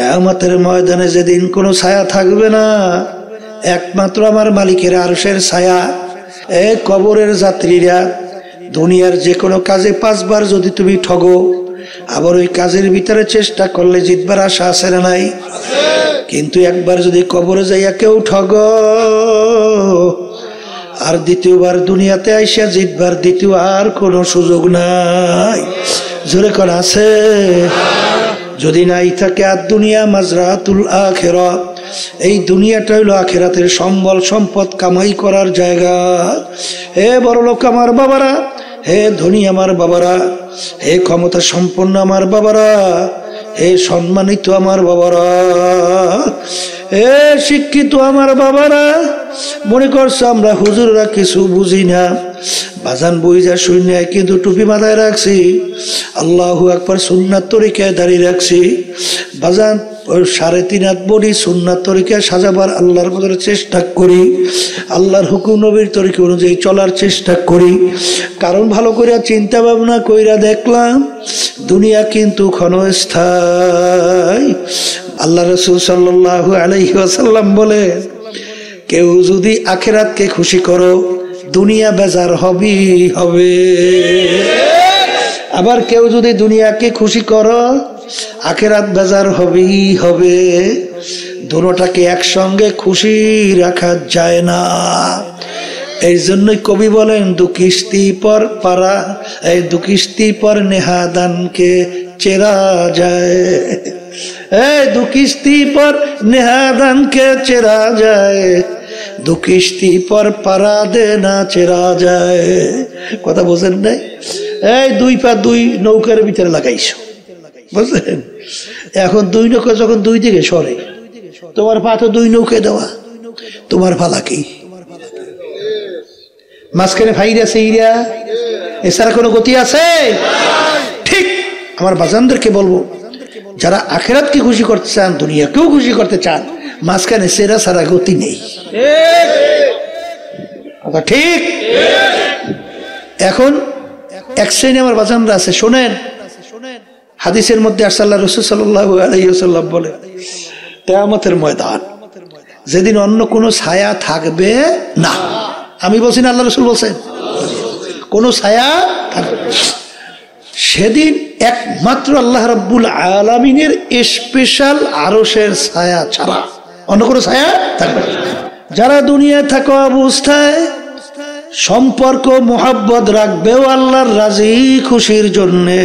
কিয়ামতের ময়দানে যেদিন কোনো ছায়া থাকবে না, একমাত্র আমার মালিকের আরশের ছায়া। কবরের যাত্রীরা, দুনিয়ার যে কোনো কাজে 5 বার যদি তুমি ঠগো, আবার ওই কাজের ভিতরে চেষ্টা করলে জিতবার আশা আছে না নাই? কিন্তু একবার যদি কবরে যাইয়া কেউ ঠগো, আর দ্বিতীয়বার দুনিয়াতে আইসা জিতবার দ্বিতীয় আর কোনো সুযোগ নাই। জোরে কোন আছে? যদি নাই থাকে, আর দুনিয়া মাজরাতুল আখিরাহ, এই দুনিয়াটা হইল আখিরাতের সম্বল সম্পদ কামাই করার জায়গা। হে বড়লোক আমার বাবারা, হে ধনী আমার বাবারা, হে ক্ষমতা সম্পন্ন আমার বাবারা, হে সম্মানিত আমার বাবারা, হে শিক্ষিত আমার বাবারা, মনে করছো আমরা হুজুররা কিছু বুঝি না। বাজান বুঝা শুনে কিন্তু টুপি মাথায় রাখছি, আল্লাহু আকবার সুন্নাত তরিকায় দাঁড়িয়ে রাখছি। বাজান 3.5 হাত বডি সুন্নাত তরিকায় সাজাবার আল্লাহর মধ্যে চেষ্টা করি, আল্লাহর হুকুম নবীর তরিকা অনুযায়ী চলার চেষ্টা করি। কারণ ভালো করে চিন্তা ভাবনা কইরা দেখলাম দুনিয়া কিন্তু ক্ষণস্থায়ী। আল্লাহ রাসূল সাল্লাল্লাহু আলাইহি ওয়াসাল্লাম বলে, কেউ যদি আখিরাতকে খুশি করো, দুনিয়া বেজার হবেই হবে। আবার কেউ যদি দুনিয়াকে খুশি করো, আখিরাত বেজার হবেই হবে। দুটোটাকে একসঙ্গে খুশি রাখা যায় না। এই জন্যই কবি বলেন, দু কিস্তি পর পারা, এই দু কিস্তি পর নেহাদানকে চেরা যায়। এই দু কিস্তি পর নেহাদানকে চেরা যায়, দু কিস্তি পর পারা দে না চেরা যায়। কথা বোঝেন নাই? এই 2 পা 2 নৌকার ভিতরে লাগাইছো, বুঝলেন? এখন 2 নৌকা যখন 2 দিকে সরে, তোমার পা তো 2 নৌকায় দেওয়া, তোমার পালা কি? মাঝখানে ফাইরা সেইরা, এছাড়া কোনো গতি আছে? ঠিক আমার বাজানদেরকে বলবো, যারা আখিরাতকে খুশি করতে চান, দুনিয়াকেও খুশি করতে চান, মাঝখানে সেরা সারা গতি নেই। ঠিক? এখন এক শ্রেণী আমার বাজানরা আছে, শোনেন, হাদিসের মধ্যে আল্লাহ রাসূল সাল্লাল্লাহু আলাইহি ওয়াসাল্লাম বলে, কিয়ামতের ময়দান যেদিন অন্য কোনো ছায়া থাকবে না। আমি বলছি না, আল্লাহ রাসূল বলছেন, কোনো ছায়া থাকবে না। সেদিন একমাত্র আল্লাহ রাব্বুল আলামিনের স্পেশাল আরশের ছায়া ছাড়া অন্য কোনো ছায়া থাকবে না। যারা দুনিয়ায় থাকা অবস্থায় সম্পর্ক মোহাব্বত রাখবেও আল্লাহর রাজি খুশির জন্যে,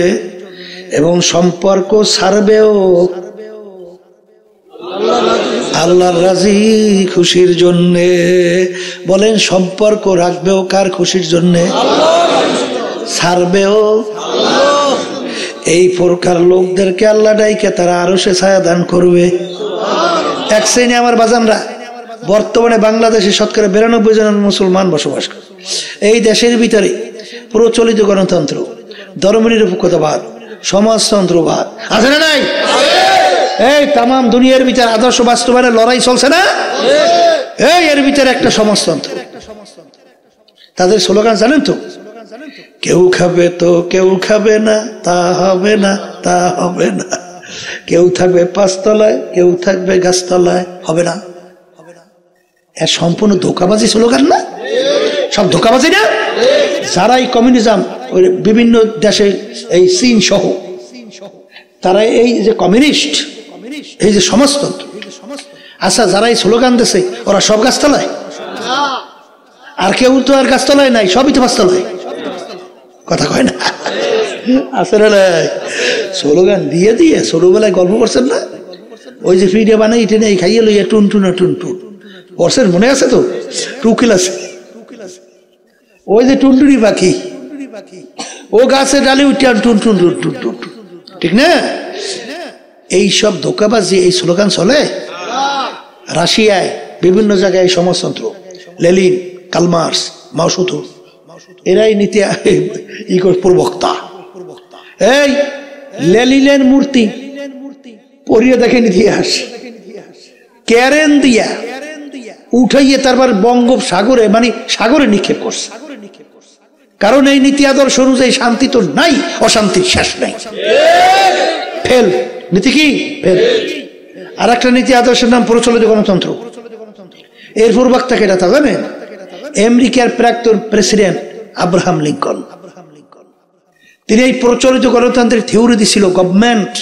এবং সম্পর্ক ছাড়বেও আল্লাহর রাজি খুশির জন্যে। বলেন, সম্পর্ক রাখবেও কার খুশির জন্যে? ছাড়বেও। এই প্রকার লোকদেরকে আল্লাহ ডাইকে তারা আরশে ছায়া দান করবে। এক শ্রেণী আমার বাজানরা, বর্তমানে বাংলাদেশে শতকরা 92 জন মুসলমান বসবাস করে। এই দেশের ভিতরে প্রচলিত গণতন্ত্র, ধর্মনিরপেক্ষতাবাদ, সমাজতন্ত্রবাদ আছে না নাই? এই তাম দুনিয়ার ভিতরে আদর্শ বাস্তবায়নের লড়াই চলছে না? এই এর ভিতরে একটা সমাজতন্ত্র। তাদের স্লোগান জানেন তো? কেউ খাবে তো কেউ খাবে না, তা হবে না, তা হবে না। কেউ থাকবে 5 তলায়, কেউ থাকবে গাছতলায়, হবে না। এর সম্পূর্ণ ধোঁকাবাজি স্লোগান না? সব ধোঁকাবাজি না? যারা এই কমিউনিজম বিভিন্ন দেশে, এই চীন সহ, তারা এই যে কমিউনিস্ট, এই যে সমাজতন্ত্র, আচ্ছা যারা এই স্লোগান দিচ্ছে ওরা সব গাছতলায়? আর কেউ তো আর গাছতলায় নাই, সবই তো 5 তলায়। কথা কয় না? আসলে স্লোগান দিয়ে দিয়ে ছোটবেলায় গল্প করছেন না? ওই যে ভিডিও বানাই এটা নেই, খাইয়ে লইয়া টুনটুনা টুনটুন করছেন, মনে আছে তো? টুকিল আছে, ওই যে টুনটুনি পাখি, ও গাছে ডালে উঠে টুনটুন টুনটুন টুন, ঠিক না? এই সব ধোঁকাবাজি, এই স্লোগান চলে। রাশিয়ায় বিভিন্ন জায়গায় এই সমাজতন্ত্র, লেনিন, কার্ল মার্কস, মাও সুতুং, এরাই নীতি প্রবক্তা। এই লেনিনের মূর্তি পরিয়ে দেখেন ইতিহাস, ক্যারেন দিয়া উঠাইয়ে তারপর বঙ্গোপসাগরে, মানে সাগরে নিক্ষেপ করছে। কারণ এই নীতি আদর্শ অনুযায়ী শান্তি তো নাই, অশান্তির শেষ নাই। ফেল নীতি কি? ফেল। আর একটা নীতি আদর্শের নাম প্রচলিত গণতন্ত্র। এর পূর্ববক্তা কেটা তা জানেন? আমেরিকার প্রাক্তন প্রেসিডেন্ট আব্রাহাম লিঙ্কন। তিনি এই প্রচলিত গণতন্ত্রের থিওরি দিছিল, government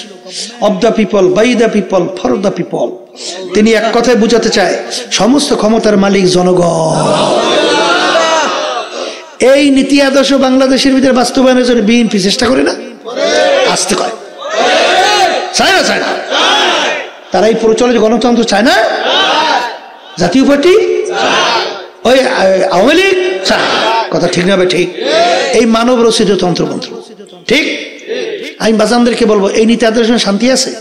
of the people, by the people, for the people. তিনি এক কথায় বুঝাতে চায় সমস্ত ক্ষমতার মালিক জনগণ। এই নীতি আদর্শ বাংলাদেশের ভিতরে বাস্তবায়নের জন্য বিএনপি চেষ্টা করে না? আসতে কয় চায় না? চায় না। তারা এই প্রচলিত গণতন্ত্র চায় না? জাতীয় পার্টি, ওই আওয়ামী লীগ চায়। কথা ঠিক না? ঠিক। এই মানব রচিত তন্ত্রমন্ত্র, ঠিক? আমি বাজানদেরকে বলবো, এই নীতি আদর্শ শান্তি আছে?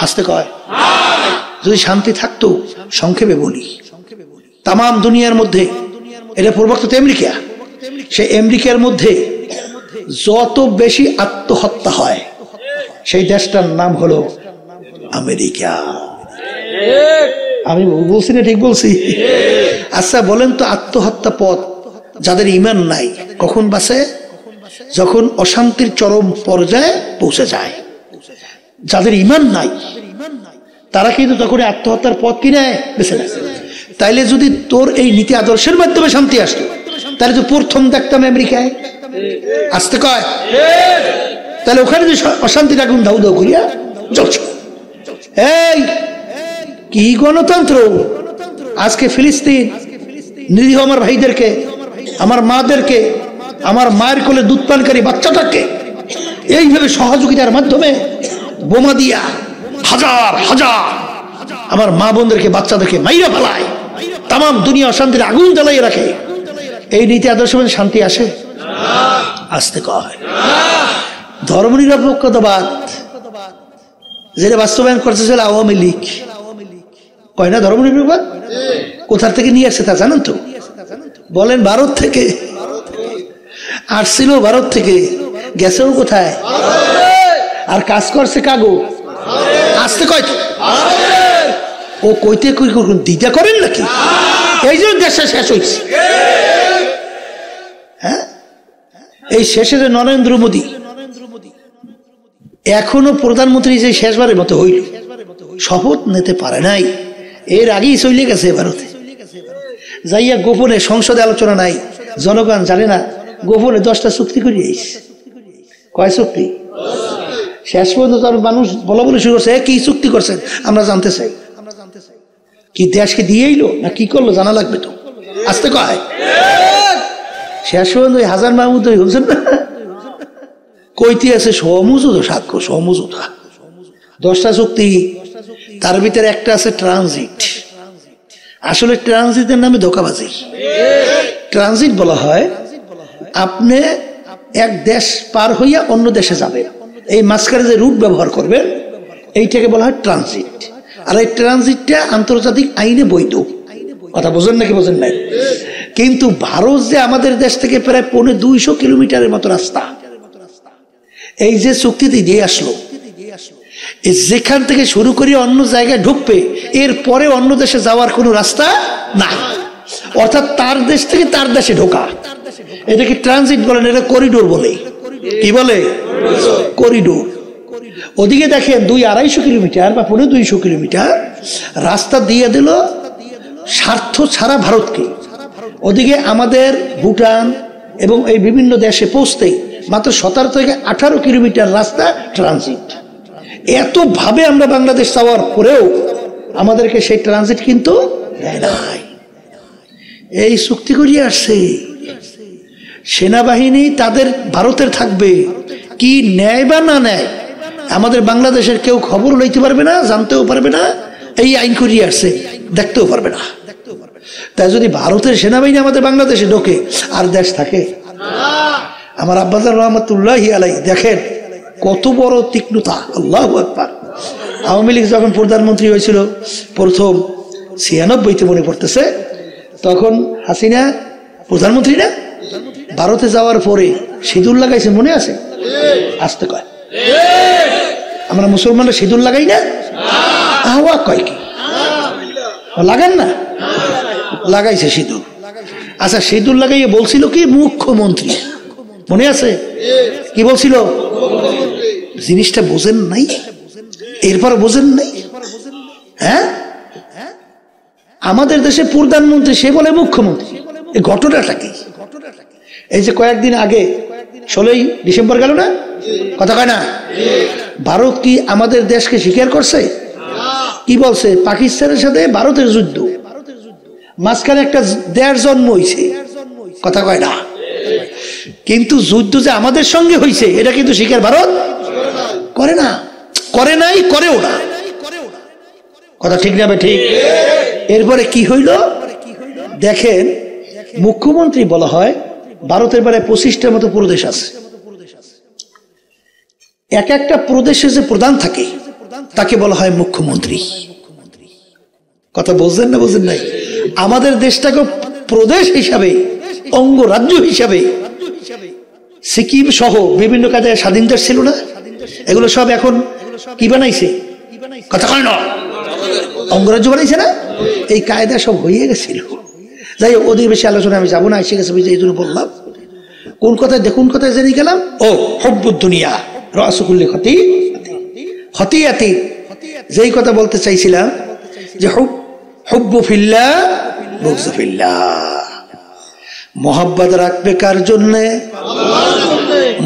আসতে কয় যদি শান্তি থাকতো, সংক্ষেপে বলি, তাম দুনিয়ার মধ্যে, এটা পূর্ববক্তা তো আমেরিকা, সে আমেরিকার মধ্যে যত বেশি আত্মহত্যা হয় সেই দেশটার নাম হলো আমেরিকা। আমি বলছি না? ঠিক বলছি? আচ্ছা বলেন তো, আত্মহত্যা পথ যাদের ঈমান নাই কখন বাঁচে? যখন অশান্তির চরম পর্যায়ে পৌঁছে যায়। যাদের ঈমান নাই তারা কিন্তু তখন আত্মহত্যার পথ কি নেয়? বেছে নেয়। তাইলে যদি তোর এই নীতি আদর্শের মাধ্যমে শান্তি আসতো, তাহলে তো প্রথম দেখতাম আমেরিকায়। আসতে কয় তাহলে ওখানে যে অশান্তির আগুন দাউ দাউ করিয়া জ্বলছে। এই কি গণতন্ত্র? আজকে ফিলিস্তিন নিরীহ আমার ভাইদেরকে, আমার মাদেরকে, আমার মায়ের কোলে দুধ পানকারী বাচ্চাটাকে এইভাবে সহযোগিতার মাধ্যমে বোমা দিয়া হাজার হাজার আমার মা বোনদেরকে, বাচ্চাদেরকে মাইরা ফেলায়, তাম দুনিয়া অশান্তির আগুন জ্বালাইয়ে রাখে। এই নীতি আদর্শ শান্তি আসে? আসতে কয় ধর্মনিরপেক্ষতাবাদ, যেটা বাস্তবায়ন করতেছিল আওয়ামী লীগ, কয় না ধর্মনিরপেক্ষবাদ? কোথার থেকে নিয়ে আসছে তা জানেন তো? বলেন ভারত থেকে। আসছিল ভারত থেকে, গেছেও কোথায়? আর কাজ করছে কাগো? আসতে কয় ও কইতে কই দিদা করেন নাকি? এই জন্য দেশে শেষ হয়েছে। হ্যাঁ, এই শেষে যে নরেন্দ্র মোদী এখনো প্রধানমন্ত্রী যে শেষবারের মতো হইল, শপথ নিতে পারে নাই। এর আগেই চলে গেছে ভারতে, যাইয়া গোপনে, সংসদে আলোচনা নাই, জনগণ জানে না, গোপনে 10টা চুক্তি করে আইছে। কয় চুক্তি? শেষ পর্যন্ত তার মানুষ বলা বলে শুরু করছে, কি চুক্তি করছেন আমরা জানতে চাই। কি দেশকে দিয়ে এলো না কি করলো জানা লাগবে তো। আসতে কয় শেষ পর্যন্ত হাজার মাহমুদ বলছেন না, কইতে আছে সমঝোতা, সাক্ষ্য সমঝোতা, 10টা চুক্তি। তার ভিতরে একটা আছে ট্রানজিট। আসলে ট্রানজিটের নামে ধোঁকাবাজি। ট্রানজিট বলা হয় আপনি এক দেশ পার হইয়া অন্য দেশে যাবেন, এই মাঝখানে যে রুট ব্যবহার করবেন এইটাকে বলা হয় ট্রানজিট। আর এই ট্রানজিটটা আন্তর্জাতিক আইনে বৈধ। কথা বোঝেন নাকি বোঝেন নাই? কিন্তু ভারত যে আমাদের দেশ থেকে প্রায় 250 কিলোমিটারের মতো রাস্তা, এই যে চুক্তিতে দিয়ে আসলো, যেখান থেকে শুরু করে অন্য জায়গায় ঢুকবে, এর পরে অন্য দেশে যাওয়ার কোনো রাস্তা নাই। অর্থাৎ তার দেশ থেকে তার দেশে ঢোকা, এটাকে ট্রানজিট বলেন, এটা করিডোর বলে। কি বলে? করিডোর। ওদিকে দেখেন 200-250 কিলোমিটার বা 250 কিলোমিটার রাস্তা দিয়ে দিল স্বার্থ ছাড়া ভারতকে। ওদিকে আমাদের ভুটান এবং এই বিভিন্ন দেশে পৌঁছতে মাত্র 17 থেকে 18 কিলোমিটার রাস্তা ট্রানজিট। এত ভাবে আমরা বাংলাদেশ যাওয়ার পরেও আমাদেরকে সেই ট্রানজিট কিন্তু দেয় নাই। এই চুক্তি করিয়ে আসছে। সেনাবাহিনী তাদের ভারতের থাকবে, কি নেয় বা না নেয় আমাদের বাংলাদেশের কেউ খবর লইতে পারবে না, জানতেও পারবে না। এই আইন করিয়ে আসছে, দেখতেও পারবে না। তাই যদি ভারতের সেনাবাহিনী আমাদের বাংলাদেশে ঢোকে আর দেশ থাকে? আমার আব্বাজান রহমতুল্লাহি আলাইহি দেখেন কত বড় তীক্ষ্ণতা। আল্লাহু আকবার। আওয়ামী লীগ যখন প্রধানমন্ত্রী হয়েছিল প্রথম 96-তে মনে পড়তেছে, তখন হাসিনা প্রধানমন্ত্রী না, ভারতে যাওয়ার পরে সিঁদুর লাগাইছে, মনে আছে? আসতে কয় আমরা মুসলমানরা সিঁদুর লাগাই না? আওয়া কয় কি লাগান না? লাগাইছে সিঁদুর। আচ্ছা, সিঁদুর লাগাইয়ে বলছিল কি মুখ্যমন্ত্রী, মনে আছে? কি বলছিল? জিনিসটা বোঝেন নাই, এরপর বোঝেন নাই। হ্যাঁ, আমাদের দেশে প্রধানমন্ত্রী সে বলে মুখ্যমন্ত্রী। এই ঘটনাটা কি? এই যে কয়েকদিন আগে 16ই ডিসেম্বর গেল না, কথা কয় না? ভারত কি আমাদের দেশকে স্বীকার করছে? কি বলছে? পাকিস্তানের সাথে ভারতের যুদ্ধ, মাঝখানে একটা দেশ জন্ম হয়েছে, কথা কয় না? কিন্তু যুদ্ধ যে আমাদের সঙ্গে হয়েছে এটা কিন্তু স্বীকার ভারত করে না, করে নাই, করেও না। কথা ঠিক না? ঠিক। এরপরে কি হইল দেখেন, মুখ্যমন্ত্রী বলা হয় ভারতের বেলায় 25টার মতো প্রদেশ আছে। এক একটা প্রদেশে যে প্রধান থাকে তাকে বলা হয় মুখ্যমন্ত্রী। কথা বুঝলেন না? বুঝলেন নাই? আমাদের দেশটাকে প্রদেশ হিসাবে, অঙ্গরাজ্য হিসাবে সিকিম সহ বিভিন্ন কাজে স্বাধীন দেশ ছিল না, এগুলো সব এখন কি বানাইছে? কথা কয় না? অঙ্গরাজ্য বানাইছে না? এই কায়দা সব হয়ে গেছিল। যাই হোক, ওদের বেশি আলোচনা আমি যাবো না, এসে গেছে এই জন্য বললাম। কোন কথায় দেখুন, কথায় জেনে গেলাম। ও হুব্বুদ দুনিয়া রাসুকুল্লি খতিয়াতি, যেই কথা বলতে চাইছিলাম যে হুব্বু ফিল্লাহ বুগযু ফিল্লাহ, মোহাব্বত রাখবে কার জন্যে?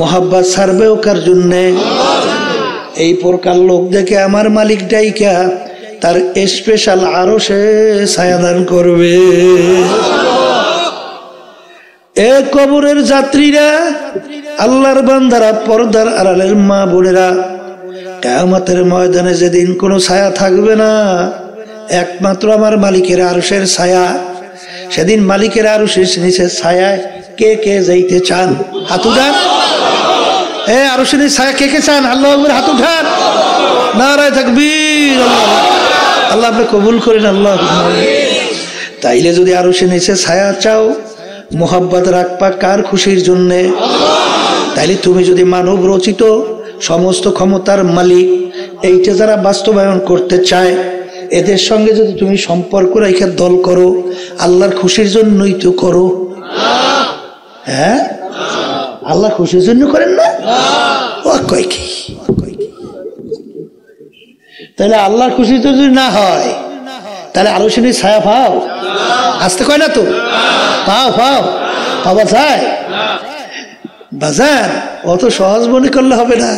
মোহাব্বত ছাড়বেও কার জন্যে? এই প্রকার লোক দেখে আমার মালিক ডাইকা তার স্পেশাল আরশে ছায়াদান করবে। এ কবরের যাত্রীরা, আল্লাহর বান্দারা, পর্দার আড়ালের মা বোনেরা, কিয়ামতের ময়দানে যেদিন কোনো ছায়া থাকবে না, একমাত্র আমার মালিকের আরশের ছায়া। সেদিন মালিকের আরশের নিচে ছায়ায় কে কে যাইতে চান? হাত উঠান। আরশের ছায়া কে কে চান? আল্লাহু আকবার, হাত উঠান। নারায়ে তাকবীর। আল্লাহ আপনি কবুল করেন। আল্লাহ। তাইলে যদি আরশের নিচে ছায়া চাও, মোহাব্বত রাখবা কার খুশির জন্যে? তাইলে তুমি যদি মানব রচিত সমস্ত ক্ষমতার মালিক এইটা যারা বাস্তবায়ন করতে চায়, এদের সঙ্গে যদি তুমি সম্পর্ক রেখে দল করো, আল্লাহর খুশির জন্যই তো করো। হ্যাঁ, আল্লাহ খুশির জন্য করেন না? ও কয় কি? তাহলে আল্লাহর খুশির জন্য না হয়, তাহলে আলোচনায় ছায়া পাও? আসতে কয় না তো? পাও পাও পাওয়া যায়? বাজার অত সহজ মনে করলে হবে না।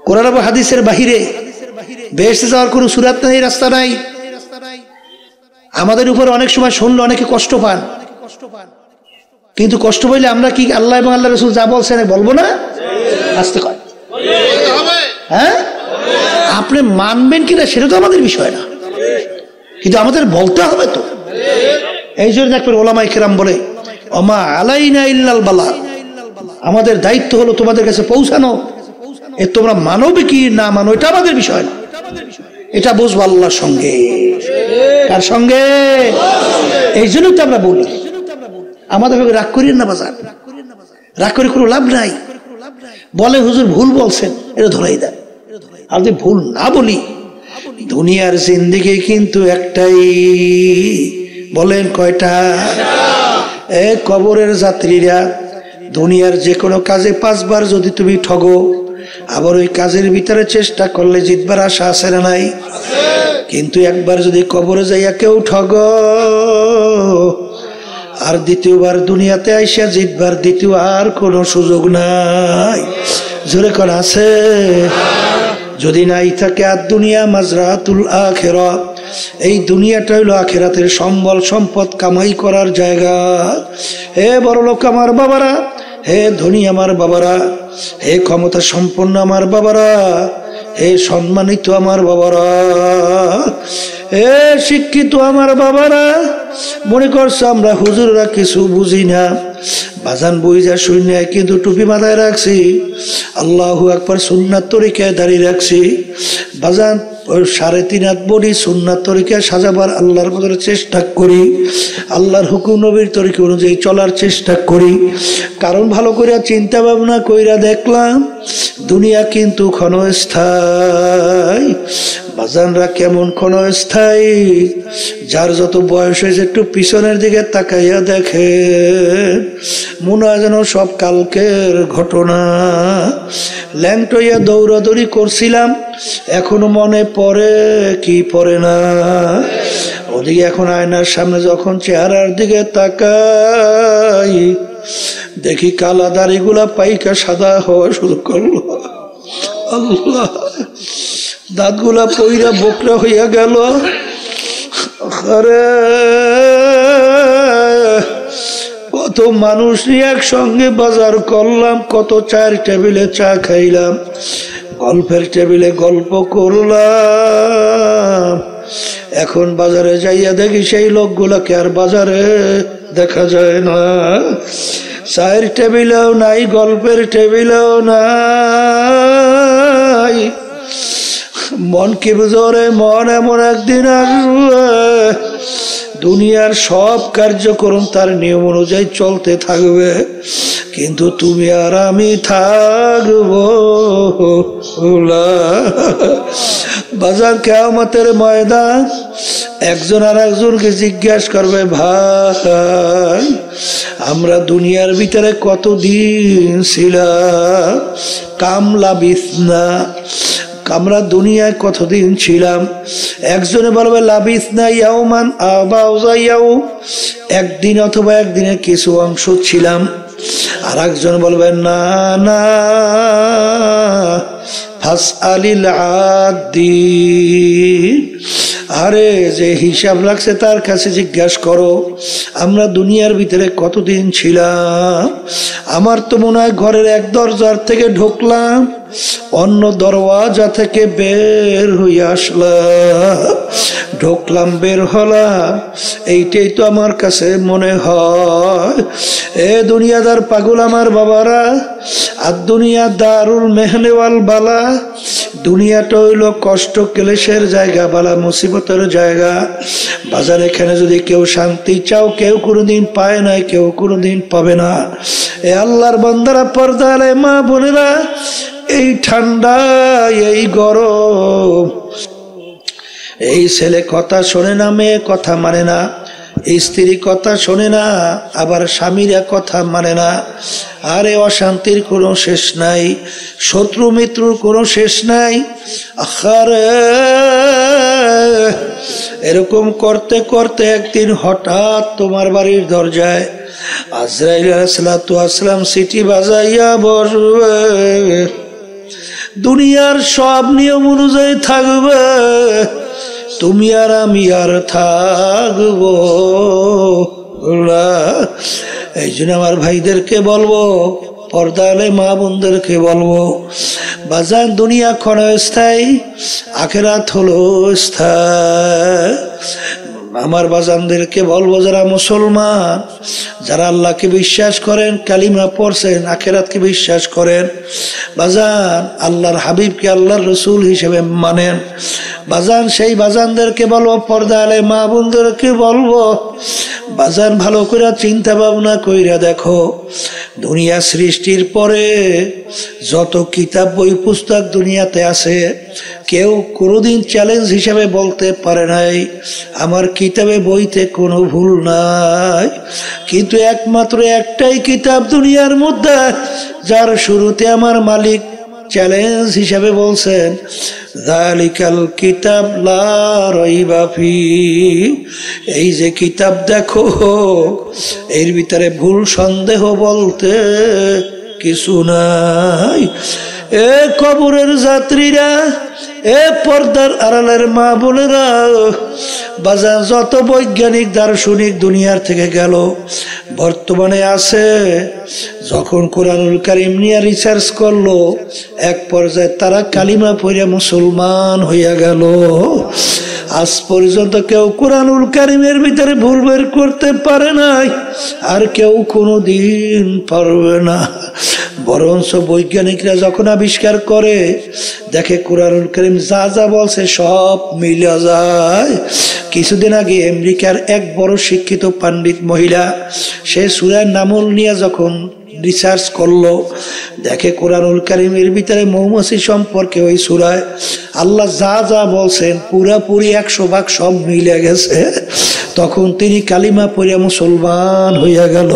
কোরআন এবং হাদিসের বাহিরে বেহেশতে যাওয়ার কোনো সুরাত নাই, রাস্তা নাই। আমাদের উপর অনেক সময় শুনলে অনেকে কষ্ট পান, কিন্তু কষ্ট পাইলে আমরা কি আল্লাহ এবং আল্লাহ রাসূল যা বলছেন বলবো না? আসতে কয়। হ্যাঁ, আপনি মানবেন কিনা সেটা তো আমাদের বিষয় না, কিন্তু আমাদের বলতে হবে তো। এই জন্য দেখবেন ওলামায়ে কেরাম বলে, ওমা আলাইনা ইল্লাল বালাগ, আমাদের দায়িত্ব হলো তোমাদের কাছে পৌঁছানো। এ তোমরা মানবে কি না মানো এটা আমাদের বিষয় না, এটা বুঝবো আল্লাহর সঙ্গে। কার সঙ্গে? এই জন্যই তো আমরা বলি, আমাদের রাগ করিয়েন না বাজার, রাগ করে কোনো লাভ নাই। বলে হুজুর ভুল বলছেন, এটা ধরাই দেন। আর যদি ভুল না বলি, দুনিয়ার জিন্দেগি কিন্তু একটাই। বলেন কয়টা? এ কবরের যাত্রীরা, দুনিয়ার যে কোনো কাজে 5 বার যদি তুমি ঠগো, আবার ওই কাজের ভিতরে চেষ্টা করলে জিতবার আশা আছে না নাই? কিন্তু একবার যদি কবরে যাইয়া কেউ ঠগ, আর দ্বিতীয়বার দুনিয়াতে আইসা জিতবার দ্বিতীয় আর কোনো সুযোগ নাই। জোরে কোন আছে? যদি নাই থাকে, আর দুনিয়া মাজরাতুল আখিরা, এই দুনিয়াটা হইল আখিরাতের সম্বল সম্পদ কামাই করার জায়গা। হে বড় লোক আমার বাবারা, হে ধনী আমার বাবারা, হে ক্ষমতা সম্পন্ন আমার বাবারা, হে সম্মানিত আমার বাবারা, হে শিক্ষিত আমার বাবারা, মনে করছো আমরা হুজুররা কিছু বুঝি না। বাজান বুঝা শূন্য, কিন্তু টুপি মাথায় রাখছি, আল্লাহু আকবার সুন্নাত তরিকায় দাঁড়িয়ে রাখছি। বাজান 3.5 হাত বডি সুন্নাত তরিকায় সাজাবার আল্লাহর মতো চেষ্টা করি, আল্লাহর হুকুম নবীর তরিকা অনুযায়ী চলার চেষ্টা করি। কারণ ভালো করে চিন্তা ভাবনা কইরা দেখলাম, দুনিয়া কিন্তু ক্ষণস্থায়ী, বাজানরা কেমন ক্ষণস্থায়ী, যার যত বয়স হয়েছে একটু পিছনের দিকে তাকাইয়া দেখে, মনে হয় যেন সব কালকের ঘটনা। ল্যাংটইয়া দৌড়াদৌড়ি করছিলাম, এখনো মনে পড়ে কি পড়ে না। ওদিকে এখন আয়নার সামনে যখন চেহারার দিকে তাকাই, দেখি কালা দাড়িগুলা পাইকা সাদা হওয়া শুরু করলো। আল্লাহ, দাঁতগুলা পইরা বোকরা হইয়া গেল। আরে কত মানুষ নিয়ে একসঙ্গে বাজার করলাম, কত চায়ের টেবিলে চা খাইলাম, গল্পের টেবিলে গল্প করলাম। এখন বাজারে যাইয়া দেখি সেই লোকগুলাকে আর বাজারে দেখা যায় না। চায়ের টেবিলেও নাই, গল্পের টেবিলেও নাই। মন কি বুঝরে, মন এমন একদিন আসবে দুনিয়ার সব কার্যক্রম তার নিয়ম অনুযায়ী চলতে থাকবে, কিন্তু তুমি আর আমি থাকবো বাজার কিয়ামতের ময়দান। একজন আর একজনকে জিজ্ঞাসা করবে, ভাই আমরা দুনিয়ার ভিতরে কতদিন ছিলাম? কামলা বিছনা, আমরা দুনিয়ায় কতদিন ছিলাম? একজনে বলবে লাবিসনা ইয়াউমান আও বাউযা ইয়াউ, একদিন অথবা একদিনের কিছু অংশ ছিলাম। আর একজন বলবে না না, ফাসআলিল আদিন, আরে যে হিসাব রাখছে তার কাছে জিজ্ঞাসা করো আমরা দুনিয়ার ভিতরে কতদিন ছিলাম। আমার তো মনে হয় ঘরের এক দরজার থেকে ঢুকলাম, অন্য দরওয়াজা থেকে বের হয়ে আসলাম, ঢুকলাম বের হলাম, এইটাই তো আমার কাছে মনে হয়। এ দুনিয়াদার পাগল আমার বাবারা, আর দুনিয়া দারুল মেহনে ওয়াল বালা, দুনিয়াটা হইল কষ্ট ক্লেশের জায়গা, বালা মুসিবতের জায়গা। বাজার এখানে যদি কেউ শান্তি চাও, কেউ কোনোদিন পায় নাই, কেউ কোনোদিন পাবে না। এ আল্লাহর বান্দারা, পর্দা আলে মা বোনেরা, এই ঠান্ডা, এই গরম, এই ছেলে কথা শোনে না, মেয়ে কথা মানে না, স্ত্রী কথা শোনে না, আবার স্বামীরা কথা মানে না। আরে অশান্তির কোনো শেষ নাই, শত্রু মিত্রুর কোনো শেষ নাই। আরে এরকম করতে করতে একদিন হঠাৎ তোমার বাড়ির দরজায় আজরাইল আলাইহিস সালাতু ওয়াস সালাম সিটি বাজাইয়া বসবে। দুনিয়ার সব নিয়ম অনুযায়ী থাকবে, তুমি আর আমি আর থাকবো না। এই জন্য আমার ভাইদেরকে বলবো, পর্দালে মা বোনদেরকে বলবো, বাজার দুনিয়া ক্ষণস্থায়ী, আখিরাত হলো স্থায়ী। আমার বাজানদেরকে বলবো, যারা মুসলমান, যারা আল্লাহকে বিশ্বাস করেন, কালিমা পড়ছেন, আখিরাতকে বিশ্বাস করেন, বাজান আল্লাহর হাবিবকে আল্লাহর রসুল হিসেবে মানেন, বাজান সেই বাজানদেরকে বলবো, পর্দা আলে মা বোনদেরকে বলবো, বাজান ভালো করে চিন্তা ভাবনা কইরা দেখো, দুনিয়া সৃষ্টির পরে যত কিতাব বই পুস্তক দুনিয়াতে আছে, কেউ কোনোদিন চ্যালেঞ্জ হিসেবে বলতে পারে নাই আমার কিতাবে বইতে কোনো ভুল নাই। কিন্তু একমাত্র একটাই কিতাব দুনিয়ার মধ্যে, যার শুরুতে আমার মালিক চ্যালেঞ্জ হিসেবে বলছেন, যালিকাল কিতাব লা রাইবা ফি, এই যে কিতাব দেখো, এর ভিতরে ভুল সন্দেহ বলতে কিছু নাই। এ কবরের যাত্রীরা, এ পর্দার আড়ালের মা বোনেরা, বাজার যত বৈজ্ঞানিক দার্শনিক দুনিয়ার থেকে গেল, বর্তমানে আছে, যখন কোরআনুল কারীম নিয়ে রিসার্চ করলো, এক পর্যায়ে তারা কালিমা পড়ে মুসলমান হইয়া গেল। আজ পর্যন্ত কেউ কোরআনুল কারীমের ভিতরে ভুল বের করতে পারে নাই, আর কেউ কোনোদিন পারবে না। বরঞ্চ বৈজ্ঞানিকরা যখন আবিষ্কার করে, দেখে কোরআনুল কারীম যা যা বলছে সব মিলে যায়। কিছুদিন আগে আমেরিকার এক বড় শিক্ষিত পণ্ডিত মহিলা, সে সূরা নামল নিয়ে যখন রিসার্চ করলো, দেখে কোরআনুল কারীমের ভিতরে মৌমাছি সম্পর্কে ওই সূরায় আল্লাহ যা যা বলছেন পুরাপুরি 100 ভাগ সব মিলে গেছে। তখন তিনি কালিমা পড়ে মুসলমান হইয়া গেল।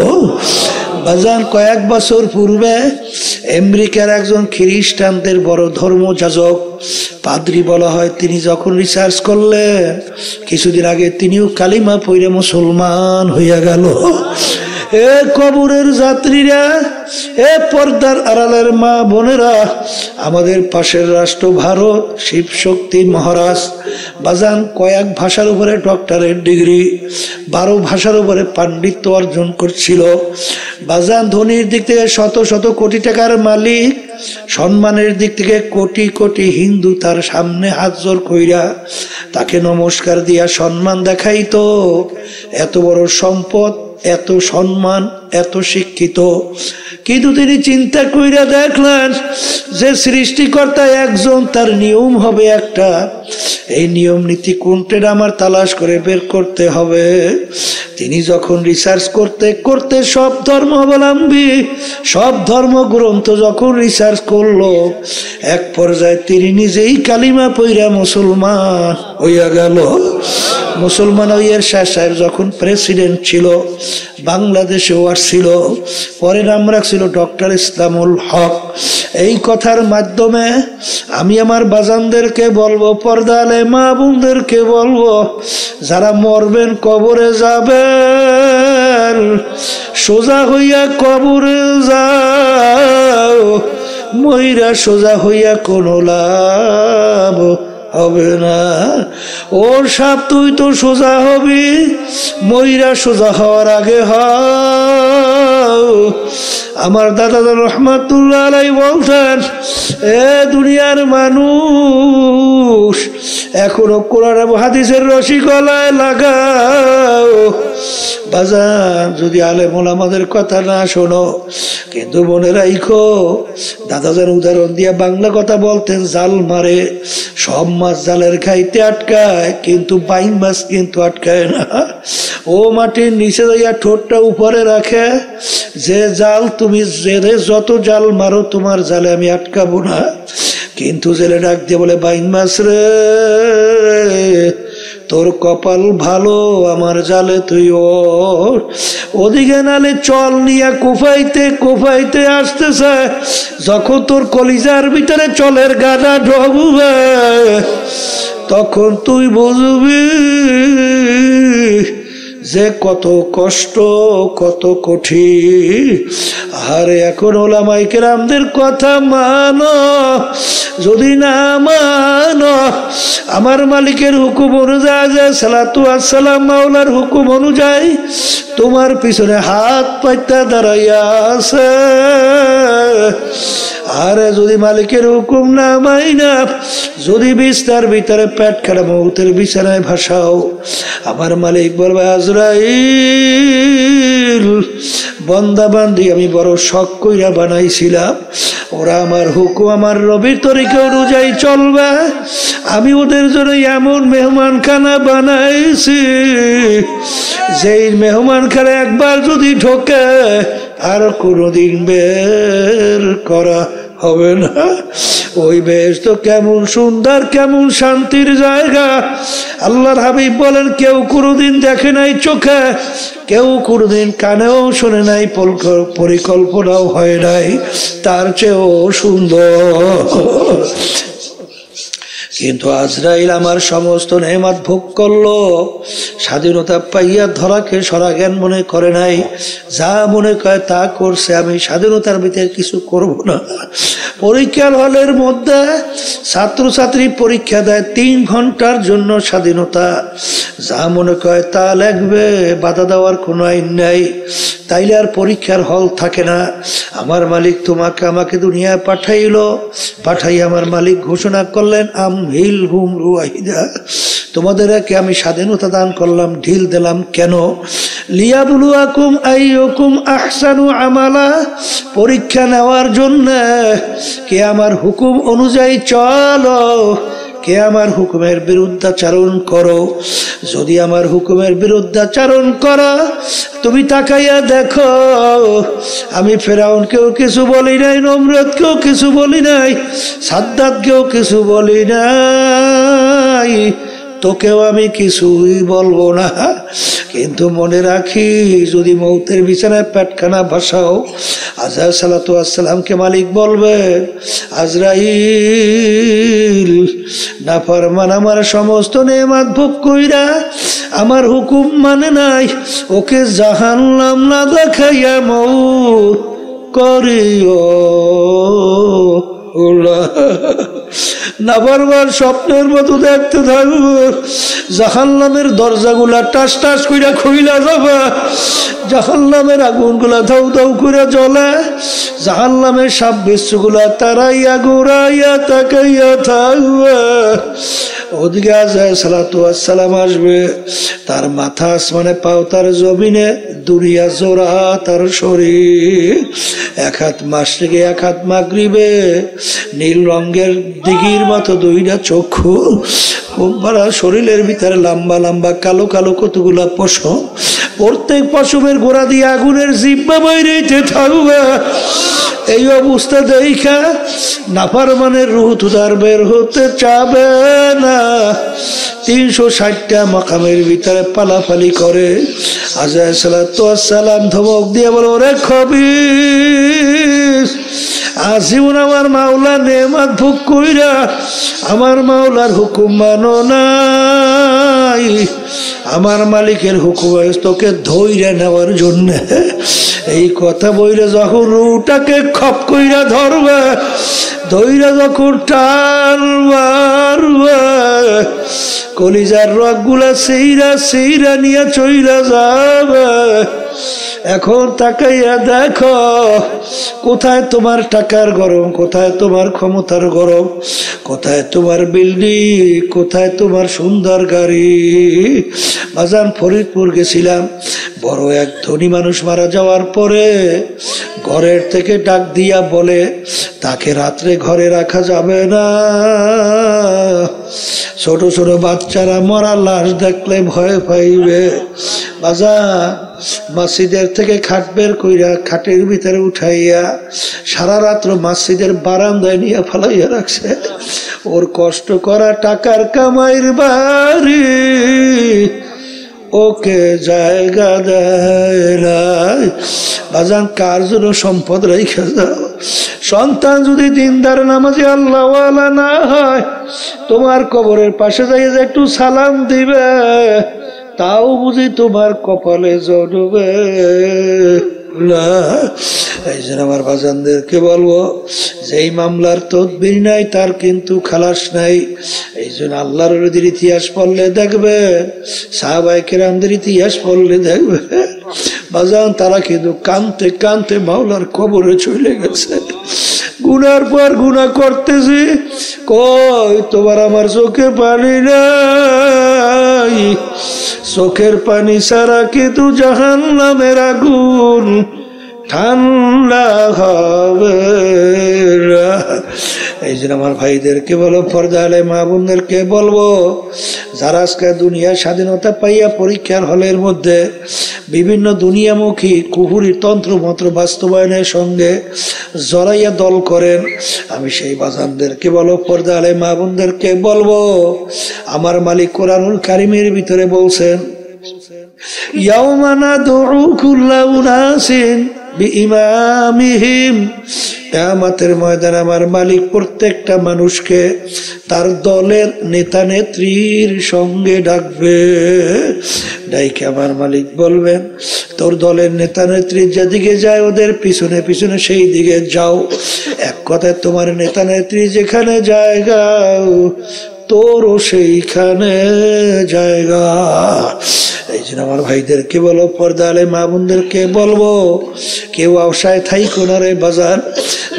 বাজান কয়েক বছর পূর্বে আমেরিকার একজন খ্রিস্টানদের বড় ধর্মযাজক, পাদ্রী বলা হয়, তিনি যখন রিসার্চ করলেন কিছুদিন আগে তিনিও কালিমা পড়ে মুসলমান হইয়া গেল। এ কবরের যাত্রীরা, এ পর্দার আড়ালের মা বোনেরা, আমাদের পাশের রাষ্ট্র ভারত, শিব শক্তি মহারাজ বাজান কয়েক ভাষার উপরে ডক্টরেট ডিগ্রি, 12 ভাষার উপরে পাণ্ডিত্য অর্জন করছিল। বাজান ধনির দিক থেকে শত শত কোটি টাকার মালিক, সম্মানের দিক থেকে কোটি কোটি হিন্দু তার সামনে হাত জোর কইরা তাকে নমস্কার দিয়া সম্মান দেখাইতো। এত বড় সম্পদ, এত সম্মান, এত শিক্ষিত, কিন্তু তিনি চিন্তা কইরা দেখলেন যে সৃষ্টিকর্তা একজন, তার নিয়ম হবে একটা। এই নিয়ম নীতি কোনটা আমার তালাশ করে বের করতে হবে। তিনি যখন রিসার্চ করতে করতে সব ধর্মাবলম্বী, সব ধর্মগ্রন্থ যখন রিসার্চ করলো, এক পর্যায়ে তিনি নিজেই কালিমা পইরা মুসলমান হইয়া গেল। মুসলমান হইয়ার শাহ সাহেব যখন প্রেসিডেন্ট ছিল, বাংলাদেশেও আসছিল, পরে নাম রাখছিল ডক্টর ইসলামুল হক। এই কথার মাধ্যমে আমি আমার বাজানদেরকে বলবো, পর্দালে মা বোনদেরকে বলবো, যারা মরবেন কবরে যাবেন, সোজা হইয়া কবরে যাও, মইরা সোজা হইয়া কোনো লাভ হবে না। ওর সাপ তুই তো সোজা হবি, মইরা সোজা হওয়ার আগে হও। আমার দাদা রহমাতুল্লাহ আলাইহি বলতেন, এ দুনিয়ার মানুষ এখনো কোরআন এবং হাদিসের রশি গলায় লাগাও। বাজান যদি আলেম ওলামাদের কথা না শোনো, কিন্তু মনে রাখো, দাদাজান উদাহরণ দিয়া বাংলা কথা বলতেন, জাল মারে, সব মাছ জালের খাইতে আটকায়, কিন্তু বাইং মাছ কিন্তু আটকায় না। ও মাটির নিচে যাইয়া ঠোঁটটা উপরে রাখে, যে জাল তুমি জেলে যত জাল মারো তোমার জালে আমি আটকাবো না। কিন্তু জেলে ডাক দিয়ে বলে, বাইং মাছ রে, তোর কপাল ভালো, আমার জালে তুই ওর। ওদিকে নালে চল নিয়ে কোফাইতে কোফাইতে আসতেছে, যখন তোর কলিজার ভিতরে চলের গানা ঢুকবে, তখন তুই বুঝবি যে কত কষ্ট, কত কঠিন। আরে এখন ওলামায়ে কেরামদের কথা মানো, যদি না মানো, আমার মালিকের হুকুম অনুযায়ী, সালাতু আসসালাম মাওলার হুকুম অনুযায়ী তোমার পিছনে হাত পাইতা দাঁড়াইয়া আছে। আরে যদি মালিকের হুকুম না মাইনা, যদি বিস্তার ভিতরে পেট খারাপ মৌতের বিছানায় ভাসাও, আমার মালিক বলবে, আজরাইল বন্দা বান্দি আমি বড় শখ কইরা বানাইছিলাম, ওরা আমার হুকুম, আমার নবীর তরিকা অনুযায়ী চলবে, আমি ওদের জন্য এমন মেহমানখানা বানাইছি, যেই মেহমানখানা একবার যদি ঢোকে আর কোনোদিন বের করা হবে না। ওই বেহেশত কেমন সুন্দর, কেমন শান্তির জায়গা। আল্লাহর হাবিব বলেন, কেউ কোনোদিন দেখে নাই চোখে, কেউ কোনোদিন কানেও শুনে নাই, পরিকল্পনাও হয় নাই, তার চেয়েও সুন্দর। কিন্তু আজরাইল আমার সমস্ত নেয়ামত ভোগ করলো, স্বাধীনতা পাইয়া ধরাকে সরা জ্ঞান মনে করে নাই, যা মনে করে তা করছে। আমি স্বাধীনতার ভিতরে কিছু করব না। পরীক্ষার হলের মধ্যে ছাত্রছাত্রী পরীক্ষা দেয় 3 ঘন্টার জন্য স্বাধীনতা, যা মনে করে তা লিখবে, বাধা দেওয়ার কোনো আইন নাই। তাইলে আর পরীক্ষার হল থাকে না। আমার মালিক তোমাকে আমাকে দুনিয়ায় পাঠাইলো, পাঠাই আমার মালিক ঘোষণা করলেন, আমহিল হুম রুয়াহিদা, তোমাদেরকে আমি স্বাধীনতা দান করলাম, ঢিল দিলাম। কেন? লিয়াবলুয়াকুম আইয়ুকুম আহসানু আমালা, পরীক্ষা নেওয়ার জন্য। কে আমার হুকুম অনুযায়ী চলো, কে আমার হুকুমের বিরুদ্ধাচরণ করো। যদি আমার হুকুমের বিরুদ্ধাচরণ করো, তুমি তাকাইয়া দেখো, আমি ফেরাউনকেও কিছু বলি নাই, নমরুদকেও কিছু বলি নাই, সাদ্দাতকেও কিছু বলি নাই, তোকেও আমি কিছুই বলবো না। কিন্তু মনে রাখি, যদি মৌতের বিছানায় পেটখানা ভাসাও, আজরাইল সালাতু ওয়াসসালামকে মালিক বলবে, আজরাইল নাফরমান আমার সমস্ত নেয়ামত ভোগ কইরা আমার হুকুম মানে নাই, ওকে জাহান্নাম না দেখাইয়া মৌত করিও। নাফরমান স্বপ্নের মতো দেখতে থাকবো, জাহান্নামের দরজাগুলা টাস টাস কইরা খুইলা যাবে, জাহান্নামের আগুনগুলা ধাউ ধাউ করে জ্বলে, জাহান্নামের সাপ বিচ্ছুগুলা তারাইয়া ঘুরাইয়া তাকাইয়া থাকবে। ওদিকে আজরাইল সালাতু ওয়াসসালাম আসবে, তার মাথা আসমানে, পাও তার জমিনে, দুনিয়া জোড়া তার শরীর, এক হাত মাশরিকে এক হাত মাগরিবে, নীল রঙের দিঘির মতো দুইটা চক্ষু, শরীরের ভিতরে লম্বা লম্বা কালো কালো কতগুলা পশম, প্রত্যেক পশমের গোড়া দিয়ে আগুনের জিহ্বা বাইরেতে থাকবে। এই অবস্থা দেখা নাফরমানের রূহ তুদার বের হতে চাবে না। 360টা মাকামের ভিতরে পালাপালি করে। আজরাইল সালাতু ওয়াসসালাম ধমক দিয়ে বলে, ওরে খবিস, আজীবন আমার মাওলা নেয়ামত ভোগ কইরা আমার মাওলার হুকুম মানো নাই, আমার মালিকের হুকুম তোকে ধইরা নেওয়ার জন্য। এই কথা বইলে যখন রুটাকে খপ কইরা ধরবে, ধইরা যখন টান মারবে, কলিজার রগগুলা সেইরা সেইরা নিয়ে চইলা যাবে। এখন তাকাইয়া দেখো, কোথায় তোমার টাকার গরম, কোথায় তোমার ক্ষমতার গরম, কোথায় তোমার বিল্ডিং, কোথায় তোমার সুন্দর গাড়ি। বাজান ফরিদপুর গেছিলাম, বড় এক ধনী মানুষ মারা যাওয়ার পরে ঘরের থেকে ডাক দিয়া বলে, তাকে রাত্রে ঘরে রাখা যাবে না, ছোট ছোট বাচ্চারা মরা লাশ দেখলে ভয় পাইবে। বাজান মসজিদের থেকে খাট বের কইরা খাটের ভিতরে উঠাইয়া সারা রাত্র মসজিদের বারান্দায় নিয়ে ফেলাইয়া রাখছে। ওর কষ্ট করা টাকার কামাইয়ের বাড়ি ওকে জায়গা দেয় নাই। বাজান কার জন্য সম্পদ রেখে দাও। সন্তান যদি দিনদার নামাজি আল্লাহওয়ালা না হয়, তোমার কবরের পাশে যাই একটু সালাম দিবে, তাও বুঝি তোমার কপালে জড়বে না। এই জন্য আমার বাজানদেরকে বলবো, যেই মামলার তদবির নাই তার কিন্তু খালাস নাই। এই জন্য আল্লাহর নবীর ইতিহাস পড়লে দেখবে, সাহাবায়ে কেরামদের ইতিহাস পড়লে দেখবে, বাজান তারা কিন্তু কানতে কানতে মাওলার কবরে চলে গেছে। গুনার পর গুনাহ করতেছি, কই তোমার আমার চোখে পানি নাই, চোখের পানি ছাড়া কিন্তু জাহান্নামের আগুন ঠান্ডা হবে। এই জন্য আমার ভাইদেরকে বলো, পর্দা আলে মা বোনদেরকে বলবো, যারা আজকে দুনিয়ার স্বাধীনতা পাইয়া পরীক্ষার হলের মধ্যে বিভিন্ন দুনিয়ামুখী কুহুরি তন্ত্র মন্ত্র বাস্তবায়নের সঙ্গে জড়াইয়া দল করেন, আমি সেই বাজানদেরকে বলো, পর্দা আলে মা বোনদেরকে বলবো, আমার মালিক কোরআনুল কারিমের ভিতরে বলছেন, ইয়াউমা নাদউ কুল্লা উনাসিন বিইমামিহিম, কিয়ামতের ময়দানে আমার মালিক প্রত্যেকটা মানুষকে তার দলের নেতা নেত্রীর সঙ্গে ডাকবে। ডাইকে আমার মালিক বলবেন, তোর দলের নেতা নেত্রী যেদিকে যায় ওদের পিছনে পিছনে সেই দিকে যাও। এক কথায় তোমার নেতা নেত্রী যেখানে জায়গা তোরও সেইখানে জায়গা। এই জন্য আমার ভাইদেরকে বলো, পর্দা আলে মা বোনদেরকে বলবো, কেউ আশায় থাইকো না রে বাজার।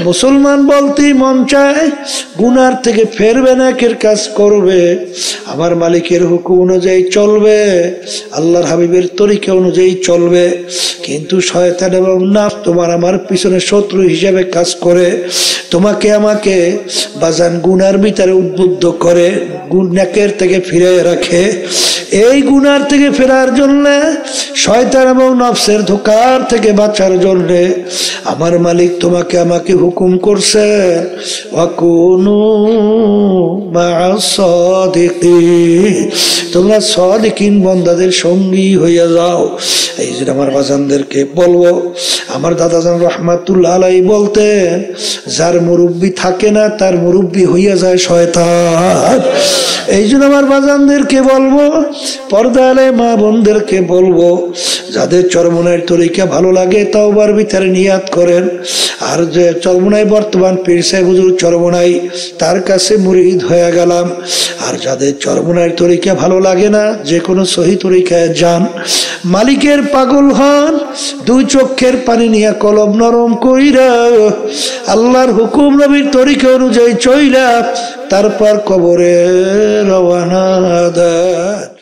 মুসলমান বলতেই মন চায় গুনার থেকে ফেরবে না, একের কাজ করবে, আমার মালিকের হুকুম অনুযায়ী চলবে, আল্লাহর হাবিবের তরিকা অনুযায়ী চলবে। কিন্তু শয়তান এবং নাফস তোমার আমার পিছনে শত্রু হিসেবে কাজ করে, তোমাকে আমাকে বাজান গুনার ভিতরে উদ্বুদ্ধ করে, নেকের থেকে ফিরে রাখে। এই গুনার থেকে ফেরার জন্য, শয়তান এবং নফসের ধোঁকার থেকে বাঁচার জন্য আমার মালিক তোমাকে আমাকে হুকুম করছে, ওয়াকুনু মা'আস সাদিকিন, তোমরা সাদিকিন বান্দাদের সঙ্গী হইয়া যাও। এই যে আমার বাজানদেরকে বলবো, আমার দাদাজান রহমাতুল্লাহ আলাইহি বলতেন, যার মুরব্বি থাকে না তার মুরব্বি হইয়া যায় শয়তান। এই জন্য আমার বাজানদেরকে বলবো, পর্দা আলে মা বোনদেরকে বলবো, যাদের চরমনাইয়ের তরিকা ভালো লাগে তাওবার ভিতরে নিয়াত করেন। আর যে চরমনাই বর্তমান পীর সাহেব হুজুর চরমনাই, তার কাছে মুরিদ হয়ে গেলাম। আর যাদের চরমনাইয়ের তরিকা ভালো লাগে না, যে কোনো সহি তরিকায় যান, মালিকের পাগল হন, দুই চোখের পানি নিয়ে কলম নরম কইরা আল্লাহর হুকুম নবীর তরিকা অনুযায়ী চইলা তারপর কবরে রওনা দেন।